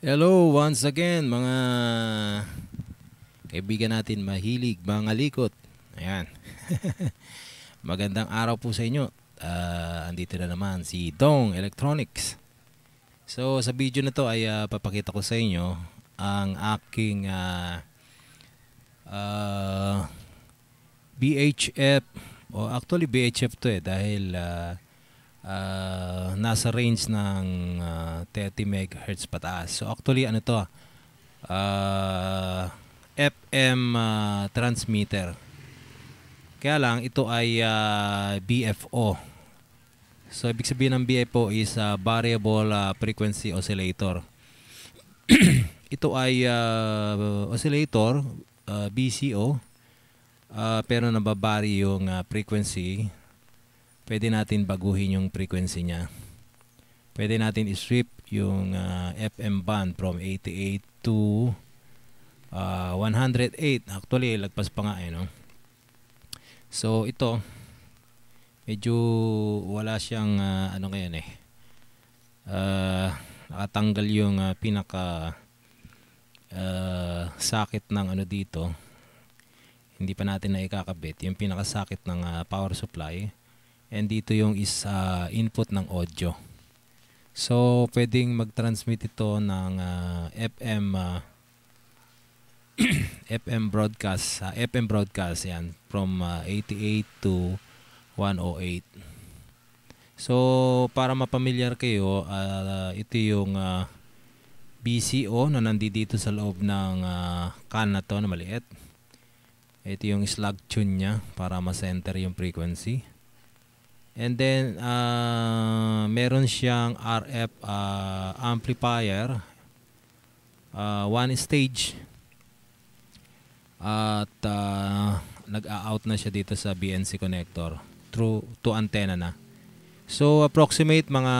Hello once again mga kaibigan natin mahilig mga likot. Ayan. Magandang araw po sa inyo. Andito na naman si Dong Electronics. So sa video na to ay papakita ko sa inyo ang aking BHF o actually BHF to dahil nasa range ng 30 MHz pataas. So actually ano to? FM transmitter. Kaya lang ito ay BFO. So ibig sabihin ng BFO is variable frequency oscillator. Ito ay oscillator BCO pero nababari yung frequency. Pwede natin baguhin yung frequency niya. Pwede natin i-strip yung FM band from 88 to 108. Actually, lagpas pa nga no? So, ito, medyo wala siyang, ano ngayon nakatanggal yung pinaka sakit ng ano dito. Hindi pa natin na ikakabit. Yung pinaka sakit ng power supply. And dito yung input ng audio. So, pwedeng mag-transmit ito ng FM broadcast. FM broadcast yan. From 88 to 108. So, para mapamilyar kayo, ito yung BCO na nandito sa loob ng can na to na maliit. Ito yung slug tune niya para ma-center yung frequency. And then, meron siyang RF amplifier, one stage, at nag-out na siya dito sa BNC connector through to antenna na. So, approximate mga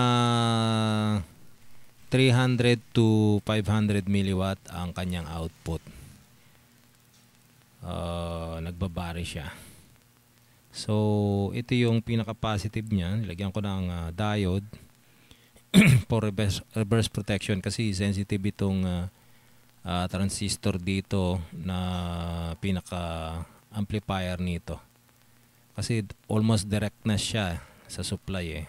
300 to 500 milliwatt ang kanyang output. Nagbabari siya. So, ito yung pinaka-positive niya. Nilagyan ko ng diode for reverse protection kasi sensitive itong transistor dito na pinaka-amplifier nito. Kasi almost direct na siya sa supply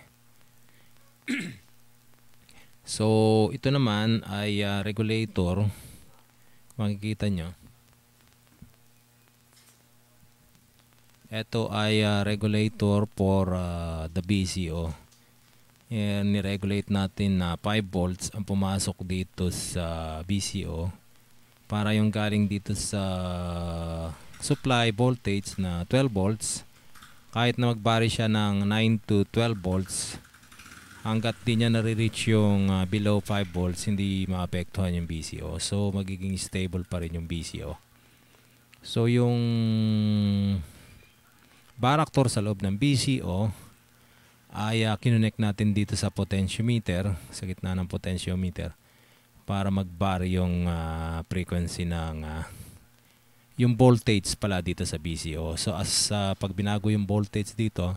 So, ito naman ay regulator. Makikita nyo. Ito ay regulator for the BCO. Ni-regulate natin na 5 volts ang pumasok dito sa BCO para yung galing dito sa supply voltage na 12 volts kahit na magbari siya ng 9 to 12 volts hanggat di niya nare-reach yung below 5 volts hindi maapektuhan yung BCO. So magiging stable pa rin yung BCO. So yung baraktor sa loob ng BCO ay kinonect natin dito sa potentiometer, sa gitna ng potentiometer para mag-vary yung frequency ng yung voltage pala dito sa BCO. So as pag binago yung voltage dito,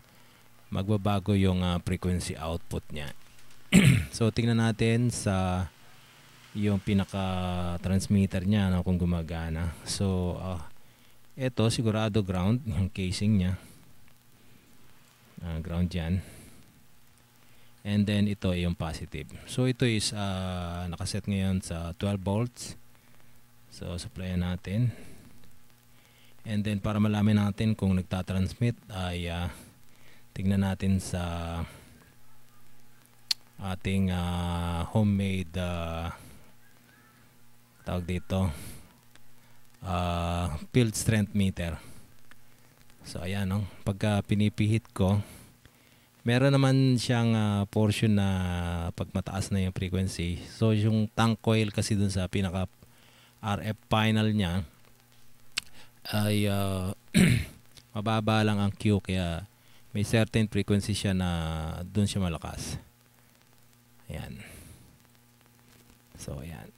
magbabago yung frequency output niya. So tingnan natin sa yung pinaka transmitter niya kung gumagana. So ito sigurado ground yung casing niya. Ground yan. And then ito yung positive. So ito is nakaset ngayon sa 12 volts. So supplyan natin. And then para malaman natin kung nagtatransmit ay tingnan natin sa ating homemade tawag dito field strength meter. So ayan pagka pinipihit ko, meron naman siyang portion na pag mataas na yung frequency. So yung tank coil kasi dun sa pinaka RF final niya ay mababa lang ang Q kaya may certain frequency siya na dun siya malakas. Ayan. So ayan.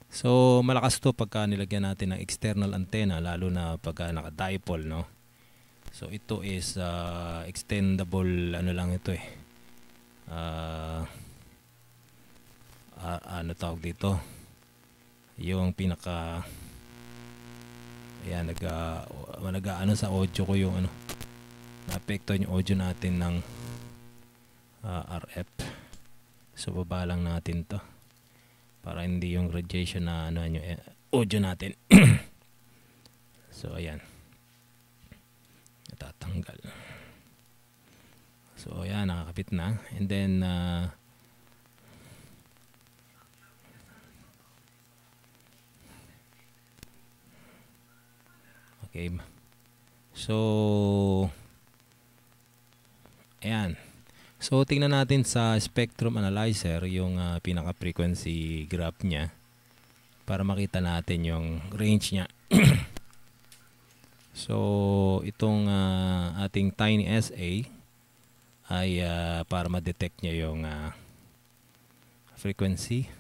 So malakas to pagka nilagyan natin ng external antenna, lalo na pagka naka-dipole, no? So ito is extendable ano lang ito ano tawag dito, yung pinaka, ayan, nag-ano sa audio ko yung ano, na-apektuhan yung audio natin ng RF. So baba lang natin to para hindi yung radiation na ano yung audio natin. So ayan, natatanggal. So ayan, nakakapit na. And then okay, so ayan. So tingnan natin sa spectrum analyzer yung pinaka-frequency graph niya para makita natin yung range niya. So itong ating Tiny SA ay para ma-detect niya yung frequency.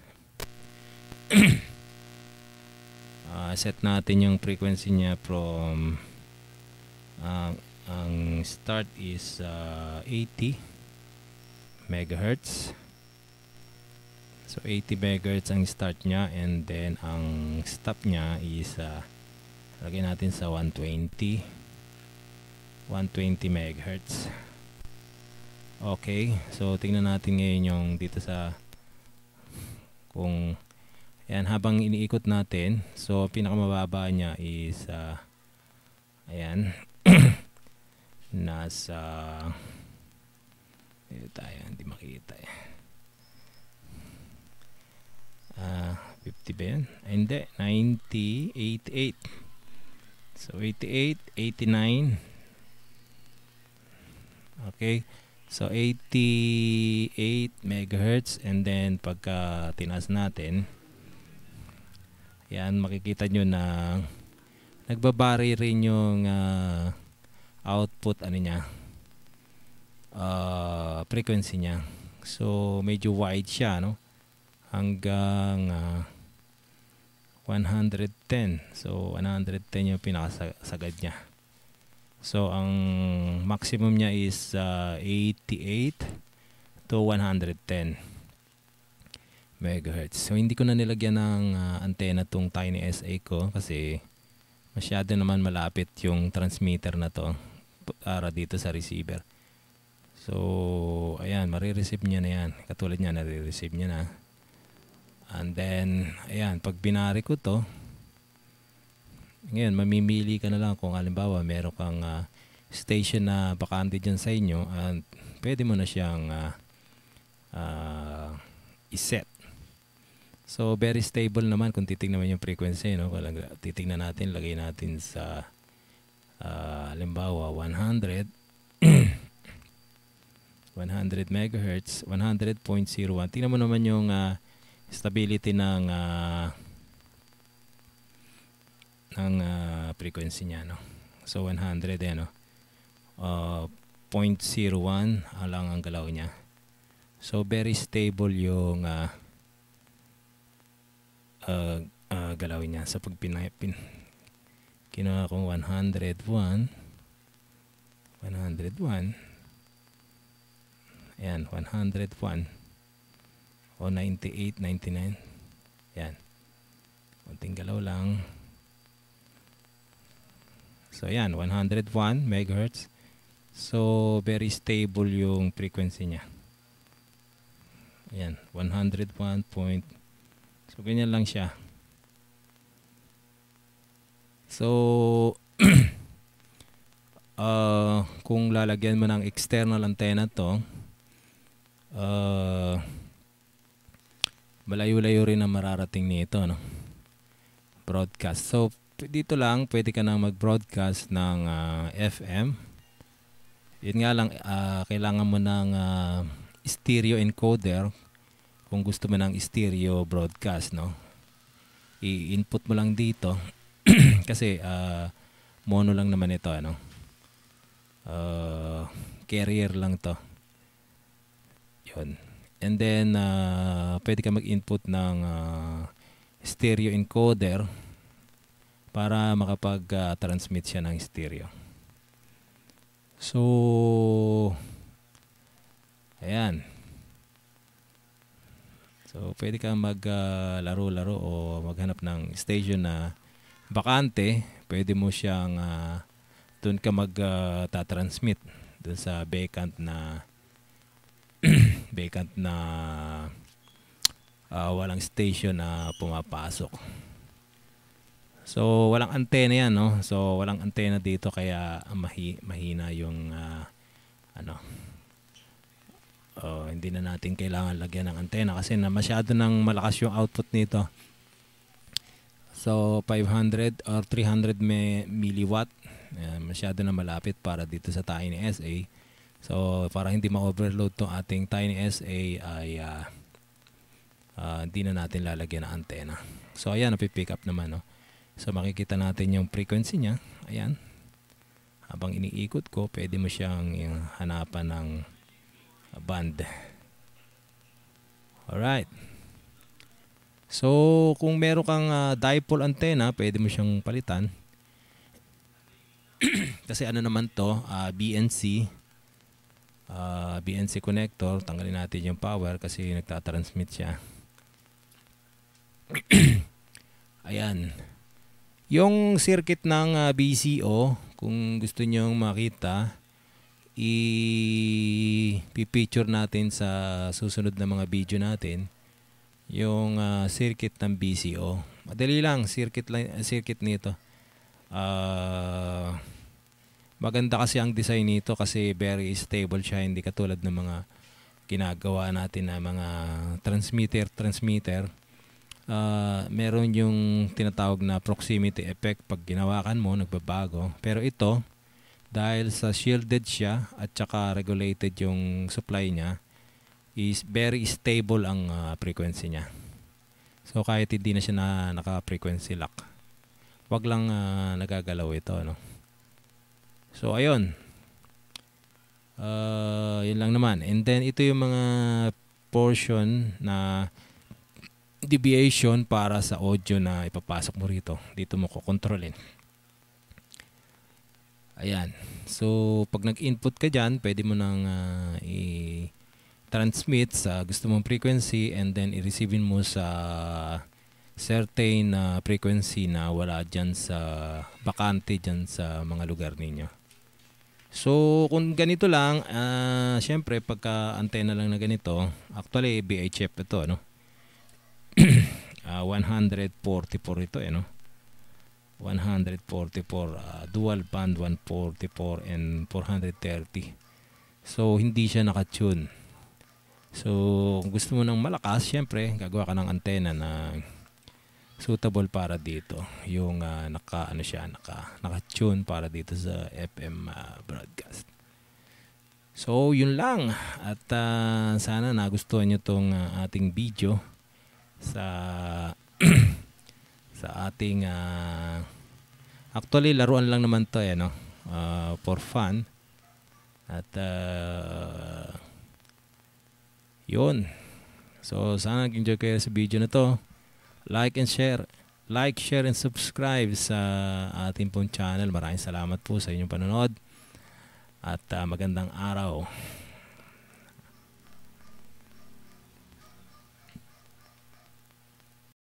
Set natin yung frequency niya from ang start is 80 megahertz. So 80 megahertz ang start niya, and then ang stop niya is lagyan natin sa 120 megahertz. Okay, so tingnan natin ngayon yung dito sa kung ayan, habang iniikot natin. So pinakamababa niya is ayan nasa dito tayo, hindi makita 50 ba yan? Hindi, 90, 88. So 88, 89. Okay, so 88 megahertz, and then pagka tinaas natin, yan, makikita nyo na nagbabari rin yung output ano niya, frequency niya. So medyo wide siya, no, hanggang 110. So 110 yung pinakasagad niya. So ang maximum niya is 88 to 110 megahertz. So hindi ko na nilagyan ng antenna tong Tiny SA ko kasi masyado naman malapit yung transmitter na to para dito sa receiver. So ayan, marireceive niya na yan. Katulad niya, nare-receive niya na. And then ayan, pag binari ko to, ngayon mamimili ka na lang kung halimbawa meron kang station na bakante dyan sa inyo, at pwede mo na siyang iset. So very stable naman kung titignan mo yung frequency, no? Titignan natin, lagay natin sa halimbawa 100 100 megahertz, 100.01. Tingnan mo naman yung stability ng frequency niya, no? So 100 no? 0.01 lang ang galaw niya. So very stable yung galawin niya. So pag kinuha kong 101, ayan, 101 o 98, 99, ayan, konting galaw lang. So ayan, 101 megahertz. So very stable yung frequency niya. Ayan, 101 point. So ganyan lang siya. So kung lalagyan mo ng external antenna to, malayo-layo rin ang mararating nito, no? Broadcast. So dito lang pwede ka nang mag-broadcast ng FM. Yun nga lang, kailangan mo ng stereo encoder kung gusto mo ng stereo broadcast, no? I-input mo lang dito kasi mono lang naman ito, ano? Carrier lang to. Yun. And then pwede ka mag-input ng stereo encoder para makapag-transmit siya ng stereo. So ayan. So pwede kang maglaro-laro o maghanap ng station na bakante. Pwede mo siyang doon ka tatransmit doon sa vacant na vacant na walang station na pumapasok. So walang antena yan, no? So walang antena dito kaya mahina yung hindi na natin kailangan lagyan ng antena kasi masyado nang malakas yung output nito. So 500 or 300 milliwatt, masyado na malapit para dito sa Tiny SA. So para hindi ma-overload tong ating Tiny SA ay hindi na natin lalagyan ng antena. So ayan, napipick up naman, no? So makikita natin yung frequency niya. Ayan. Habang iniikot ko, pwede mo siyang hanapan ng band. Alright. So kung meron kang dipole antenna, pwede mo siyang palitan. Kasi ano naman to, BNC connector. Tanggalin natin yung power kasi nagtatransmit siya. Ayan. Yung circuit ng BCO, kung gusto nyong makita, i-picture natin sa susunod na mga video natin yung circuit ng BCO. Madali lang, circuit nito. Maganda kasi ang design nito kasi very stable siya, hindi katulad ng mga ginagawa natin na mga transmitter. Meron yung tinatawag na proximity effect. Pag ginawakan mo, nagbabago. Pero ito, dahil sa shielded siya at saka regulated yung supply niya, is very stable ang frequency niya. So kahit hindi na siya naka-frequency lock, wag lang nagagalaw ito, no? So ayun, yun lang naman. And then ito yung mga portion na deviation para sa audio na ipapasok mo rito. Dito mo kukontrolin. Ayan. So pag nag-input ka dyan, pwede mo nang i-transmit sa gusto mong frequency and then i-receivein mo sa certain frequency na wala dyan sa bakante dyan sa mga lugar ninyo. So kung ganito lang, syempre pagka antena lang na ganito, actually VHF ito, no? 144 ito, no? 144 dual band 144 and 430. So hindi siya naka-tune. So kung gusto mo ng malakas, syempre gagawa ka ng antena na suitable para dito. Yung naka-tune para dito sa FM broadcast. So yun lang, at sana nagustuhan niyo tong ating video sa sa ating actually laruan lang naman to, no? For fun. At yun. So sana nag-enjoy kayo sa video na to. Like, share, and subscribe sa ating pong channel. Maraming salamat po sa inyong panonood at magandang araw.